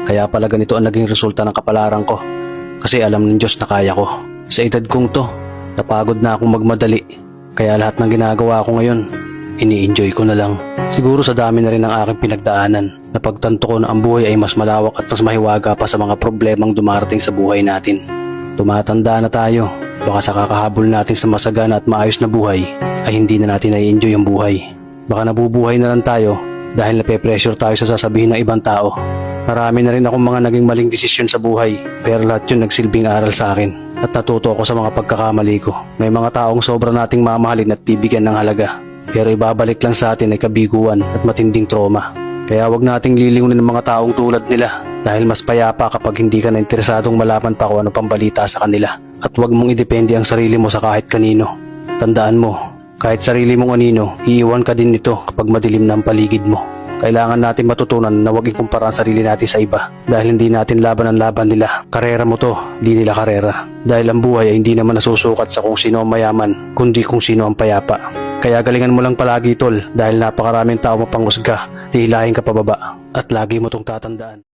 Kaya pala ganito ang naging resulta ng kapalaran ko. Kasi alam ng Diyos na kaya ko. Sa edad kong to, napagod na akong magmadali. Kaya lahat ng ginagawa ko ngayon, ini-enjoy ko na lang. Siguro sa dami na rin ng aking pinagdaanan, napagtanto ko na ang buhay ay mas malawak at mas mahiwaga pa sa mga problemang dumarating sa buhay natin. Tumatanda na tayo, baka sa kakahabol natin sa masagana at maayos na buhay, ay hindi na natin na-enjoy ang buhay. Baka nabubuhay na lang tayo dahil nape-pressure tayo sa sasabihin ng ibang tao. Marami na rin akong mga naging maling desisyon sa buhay, pero lahat yun nagsilbing aral sa akin. At natuto ako sa mga pagkakamali ko. May mga taong sobra nating mamahalin at bibigyan ng halaga, pero ibabalik lang sa atin ay kabiguan at matinding trauma. Kaya wag nating lilingunin ng mga taong tulad nila, dahil mas payapa kapag hindi ka na interesadong malaman pa kung ano pang balita sa kanila. At wag mong idepende ang sarili mo sa kahit kanino. Tandaan mo, kahit sarili mong anino, iiwan ka din nito kapag madilim na ang paligid mo. Kailangan natin matutunan na huwag ikumpara ang sarili natin sa iba, dahil hindi natin laban ang laban nila. Karera mo to, di nila karera. Dahil ang buhay ay hindi naman nasusukat sa kung sino ang mayaman, kundi kung sino ang payapa. Kaya galingan mo lang palagi tol, dahil napakaraming tao mapanghusga, hihilahin ka pababa. At lagi mo tong tatandaan.